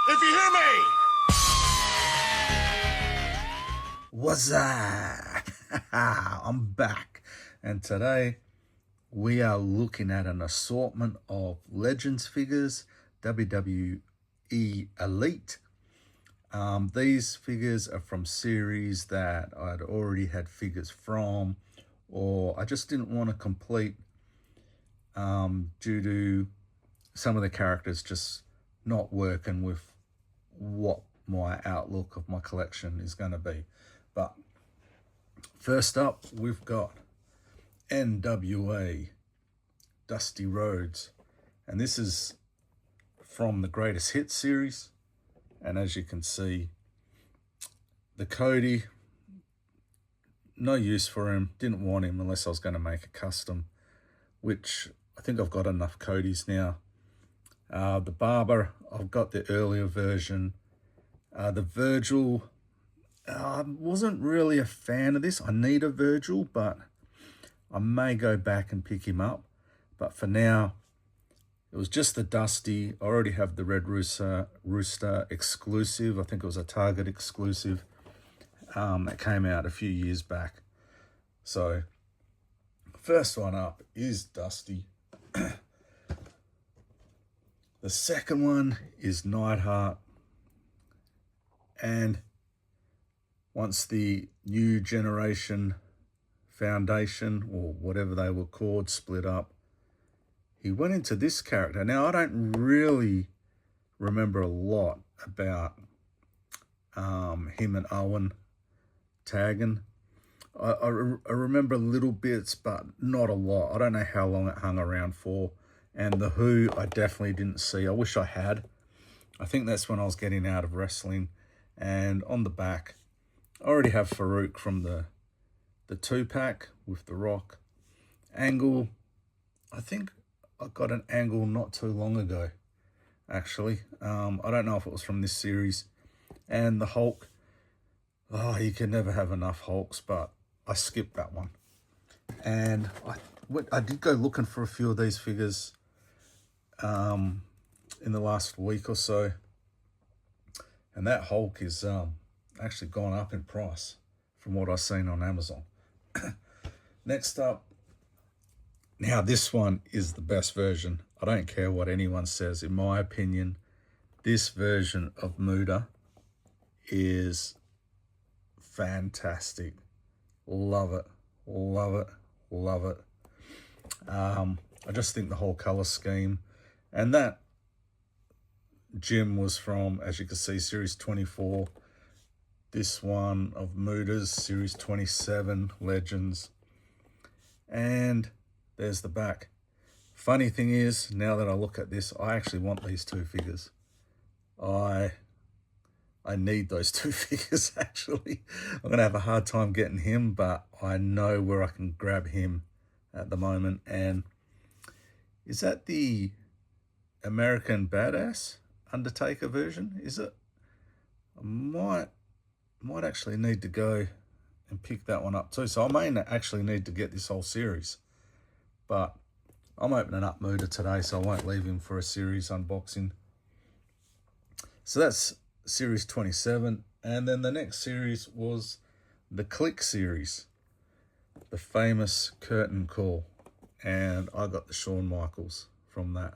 If you hear me! What's that? I'm back, and today we are looking at an assortment of Legends figures, WWE Elite. These figures are from series that I'd already had figures from, or I just didn't want to complete due to some of the characters just not working with what my outlook of my collection is going to be. But first up, we've got NWA Dusty Rhodes, and this is from the Greatest Hits series. And as you can see, the Cody, no use for him, didn't want him unless I was going to make a custom, which I think I've got enough Codys now. The Barber, I've got the earlier version. The Virgil, I wasn't really a fan of this. I need a Virgil, but I may go back and pick him up. But for now, it was just the Dusty. I already have the Red Rooster exclusive. I think it was a Target exclusive that came out a few years back. So, first one up is Dusty. The second one is Neidhart. And once the new generation foundation, or whatever they were called, split up, he went into this character. Now, I don't really remember a lot about him and Owen tagging. I remember little bits, but not a lot. I don't know how long it hung around for. And the Who, I definitely didn't see. I wish I had. I think that's when I was getting out of wrestling. And on the back, I already have Farouk from the 2-pack with The Rock. Angle, I think I got an Angle not too long ago, actually. I don't know if it was from this series. And the Hulk, you can never have enough Hulks, but I skipped that one. And I did go looking for a few of these figures in the last week or so. And that Hulk is actually gone up in price from what I've seen on Amazon. Next up, now this one is the best version. I don't care what anyone says. In my opinion, this version of Muda is fantastic. Love it, love it, love it. I just think the whole color scheme, and that Jim was from, as you can see, Series 24. This one of Muda's, Series 27, Legends. And there's the back. Funny thing is, now that I look at this, I actually want these two figures. I need those two figures, actually. I'm going to have a hard time getting him, but I know where I can grab him at the moment. And is that the American Badass Undertaker version? Is it? I might actually need to go and pick that one up too. So I may actually need to get this whole series. But I'm opening up Muda today, so I won't leave him for a series unboxing. So that's Series 27. And then the next series was the Click series, the famous curtain call. And I got the Shawn Michaels from that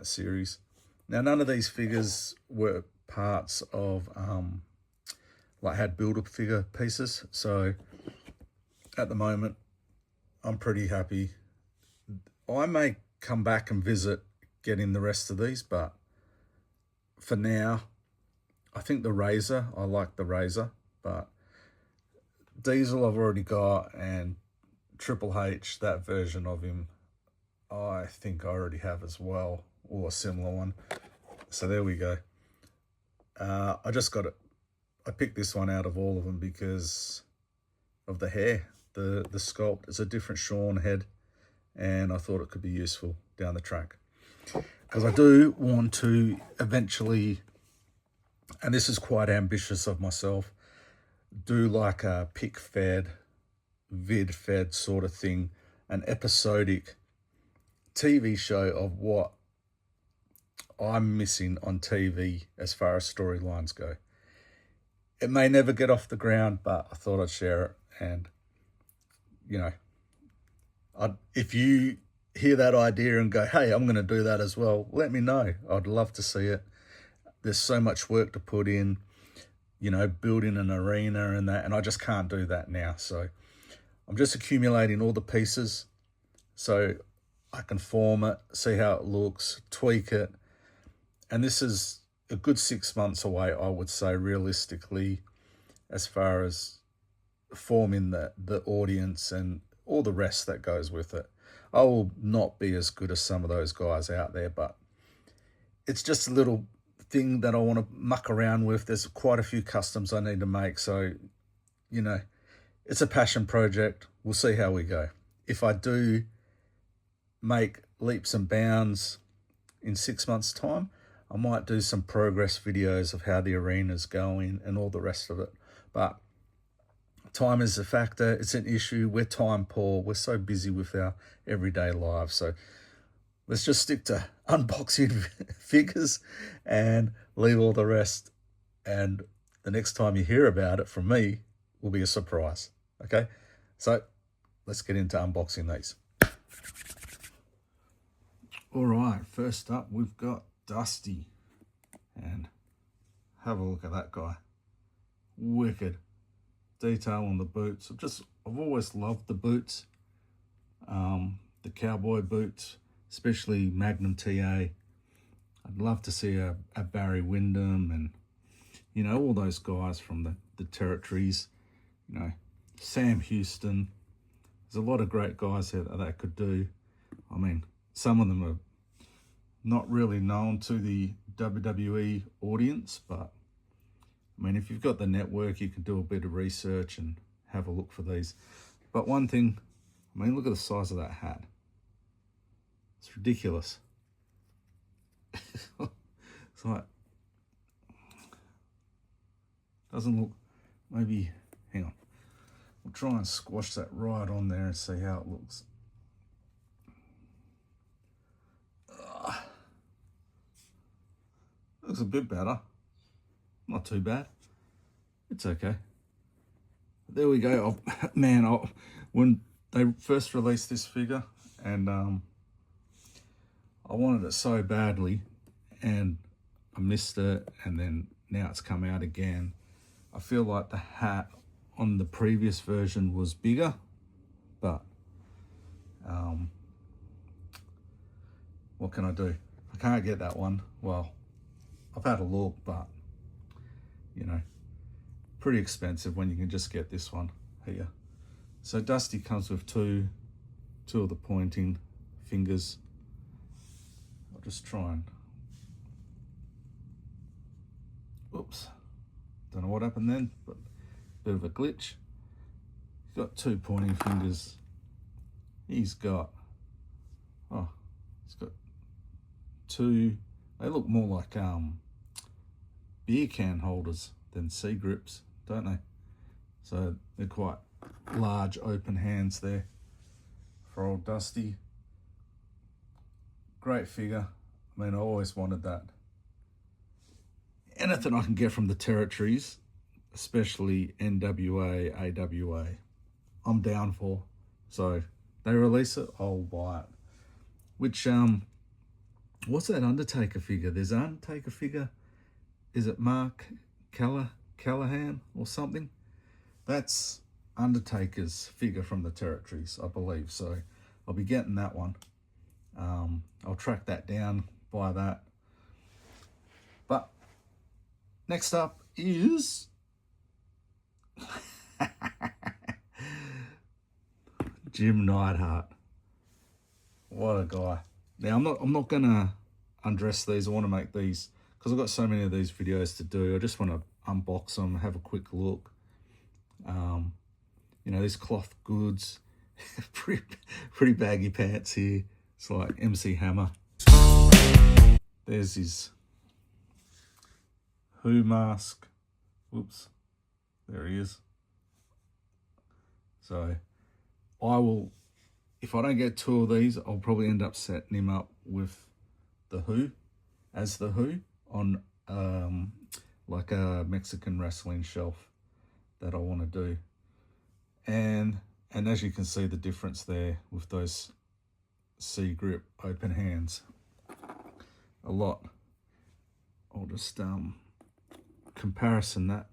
series. Now, none of these figures were parts of, had build-up figure pieces. So at the moment, I'm pretty happy. I may come back and visit getting the rest of these, but for now, I think the Razor, I like the Razor, but Diesel I've already got, and Triple H, that version of him, I think I already have as well, or a similar one. So there we go. I just got it. I picked this one out of all of them because of the hair, the sculpt. It's a different Shawn head, and I thought it could be useful down the track. Because I do want to eventually, and this is quite ambitious of myself, do like a pick fed, vid fed sort of thing, an episodic TV show of what I'm missing on TV as far as storylines go. It may never get off the ground, but I thought I'd share it. And, you know, if you hear that idea and go, hey, I'm going to do that as well, let me know. I'd love to see it. There's so much work to put in, you know, building an arena and that, and I just can't do that now. So I'm just accumulating all the pieces so I can form it, see how it looks, tweak it. And this is a good 6 months away, I would say, realistically, as far as forming the audience and all the rest that goes with it. I will not be as good as some of those guys out there, but it's just a little thing that I want to muck around with. There's quite a few customs I need to make, so, you know, it's a passion project. We'll see how we go. If I do make leaps and bounds in 6 months' time, I might do some progress videos of how the arena's going and all the rest of it. But time is a factor. It's an issue. We're time poor. We're so busy with our everyday lives. So let's just stick to unboxing figures and leave all the rest. And the next time you hear about it from me will be a surprise. Okay? So let's get into unboxing these. All right, first up, we've got Dusty. And have a look at that guy. Wicked. Detail on the boots. I've always loved the boots. The cowboy boots, especially Magnum TA. I'd love to see a Barry Windham and, you know, all those guys from the territories. You know, Sam Houston. There's a lot of great guys that could do. I mean, some of them are not really known to the WWE audience, but I mean, if you've got the network, you can do a bit of research and have a look for these. But one thing, I mean, look at the size of that hat. It's ridiculous. It's like, doesn't look, maybe, hang on. We'll try and squash that right on there and see how it looks. Looks a bit better. Not too bad. It's okay. There we go. Oh, man, when they first released this figure, and I wanted it so badly, and I missed it, and then now it's come out again. I feel like the hat on the previous version was bigger, but what can I do? I can't get that one. Well, I've had a look, but, you know, pretty expensive when you can just get this one here. So Dusty comes with two of the pointing fingers. I'll just try and, oops, don't know what happened then, but a bit of a glitch. He's got two pointing fingers. He's got two, they look more like beer can holders than C grips, don't they? So they're quite large open hands there for old Dusty. Great figure. I mean, I always wanted that. Anything I can get from the territories, especially NWA, AWA, I'm down for. So they release it, I'll buy it. Which what's that Undertaker figure? There's an Undertaker figure. Is it Mark Callahan or something? That's Undertaker's figure from the territories, I believe. So I'll be getting that one. I'll track that down, buy that. But next up is Jim Neidhart. What a guy. Now I'm not gonna undress these. I want to make these because I've got so many of these videos to do. I just want to unbox them, have a quick look. You know, these cloth goods, pretty baggy pants here. It's like MC Hammer. There's his Who mask. Whoops, there he is. So I will, if I don't get two of these, I'll probably end up setting him up with the Who as the Who on like a Mexican wrestling shelf that I want to do. And as you can see the difference there with those C-grip open hands a lot. I'll just comparison that.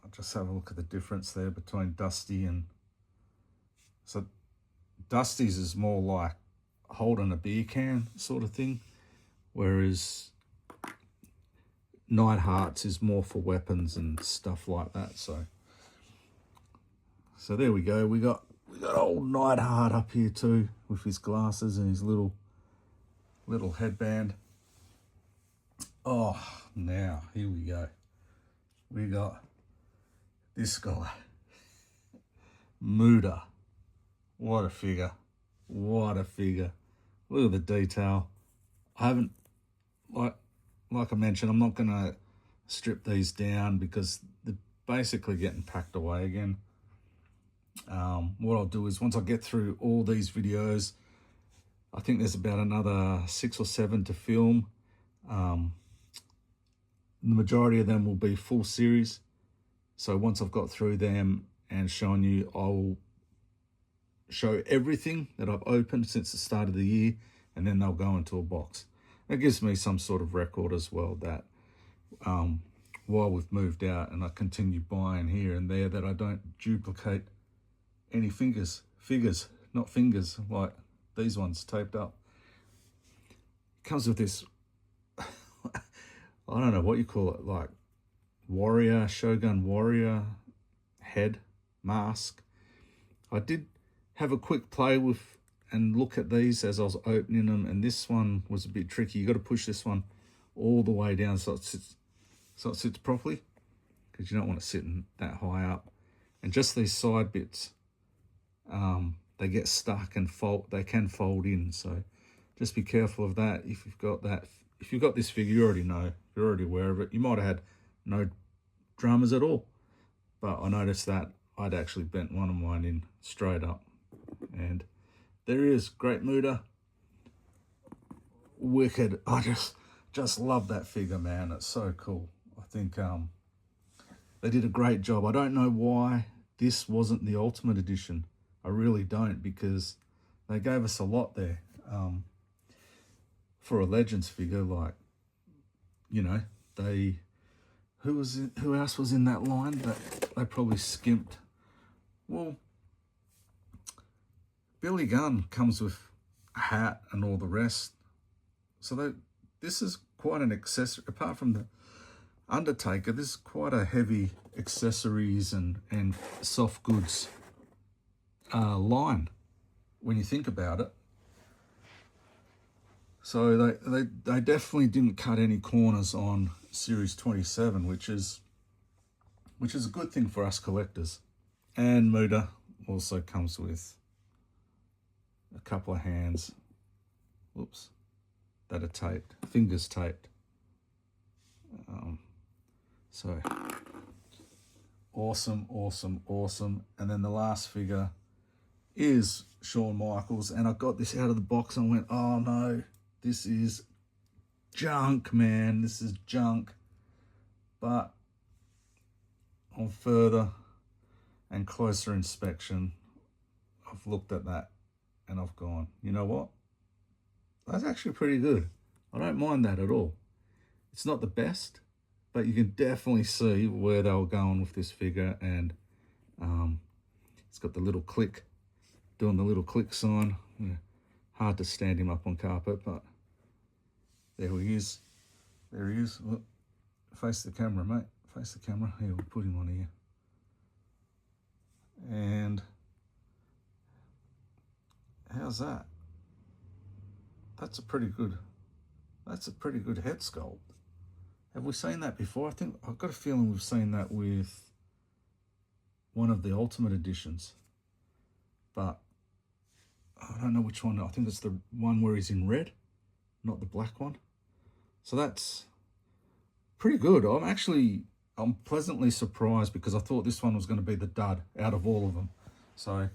I'll just have a look at the difference there between Dusty and... So Dusty's is more like holding a beer can sort of thing, whereas Neidhart's is more for weapons and stuff like that. So there we go. We got old Neidhart up here too with his glasses and his little headband. Oh, now here we go. We got this guy, Muda. What a figure. What a figure. Look at the detail. I haven't, like I mentioned, I'm not going to strip these down because they're basically getting packed away again. What I'll do is once I get through all these videos, I think there's about another 6 or 7 to film. The majority of them will be full series. So once I've got through them and shown you, I'll show everything that I've opened since the start of the year, and then they'll go into a box. That gives me some sort of record as well that while we've moved out and I continue buying here and there, that I don't duplicate any figures, not fingers like these ones taped up. It comes with this, I don't know what you call it, like Shogun Warrior head mask. I did have a quick play with and look at these as I was opening them, and this one was a bit tricky. You got to push this one all the way down so it sits properly, because you don't want it sitting that high up. And just these side bits, they get stuck and they can fold in. So just be careful of that. If you've got that, if you've got this figure, you already know, you're already aware of it. You might have had no drummers at all, but I noticed that I'd actually bent one of mine in straight up. And there he is, Great Muda. Wicked. I just love that figure, man. It's so cool. I think they did a great job. I don't know why this wasn't the Ultimate Edition. I really don't, because they gave us a lot there. For a Legends figure, like, you know, who else was in that line that they probably skimped? Well, Billy Gunn comes with a hat and all the rest. So this is quite an accessory. Apart from the Undertaker, this is quite a heavy accessories and soft goods line when you think about it. So they definitely didn't cut any corners on Series 27, which is a good thing for us collectors. And Muda also comes with a couple of hands, whoops, that are taped, fingers taped. So awesome, awesome, awesome. And then the last figure is Shawn Michaels, and I got this out of the box and went, oh no, this is junk, man, this is junk. But on further and closer inspection, I've looked at that and I've gone, you know what? That's actually pretty good. I don't mind that at all. It's not the best, but you can definitely see where they were going with this figure. And it's got the little click, doing the little click sign. Yeah, hard to stand him up on carpet, but there he is. There he is. Look, face the camera, mate. Face the camera. Here, we'll put him on here. And how's that? That's a pretty good head sculpt. Have we seen that before? I think I've got a feeling we've seen that with one of the Ultimate Editions, but I don't know which one. I think it's the one where he's in red, not the black one. So that's pretty good. I'm pleasantly surprised, because I thought this one was going to be the dud out of all of them. So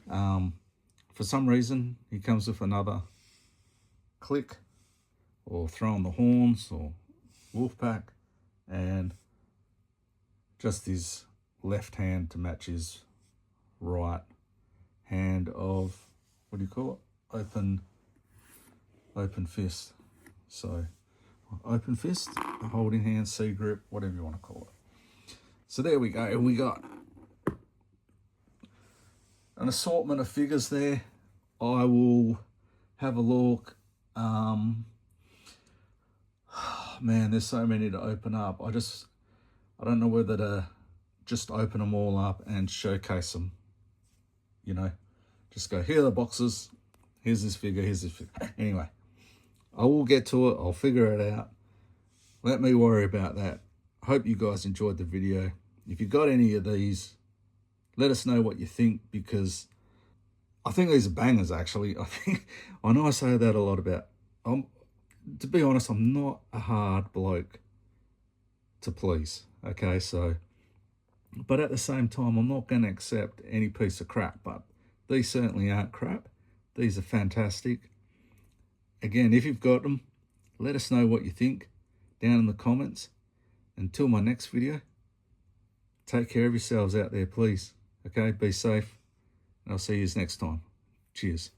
for some reason, he comes with another Click, or throw on the horns, or Wolfpack, and just his left hand to match his right hand of, what do you call it? Open fist. So open fist, a holding hand, C grip, whatever you want to call it. So there we go. We got an assortment of figures there. I will have a look. Man, there's so many to open up. I don't know whether to just open them all up and showcase them. You know, just go, here are the boxes. Here's this figure, here's this figure. Anyway, I will get to it. I'll figure it out. Let me worry about that. I hope you guys enjoyed the video. If you got any of these, let us know what you think, because I think these are bangers, actually. I know I say that a lot about, to be honest, I'm not a hard bloke to please, okay? So, but at the same time, I'm not going to accept any piece of crap, but these certainly aren't crap. These are fantastic. Again, if you've got them, let us know what you think down in the comments. Until my next video, take care of yourselves out there, please. Okay, be safe, and I'll see you next time. Cheers.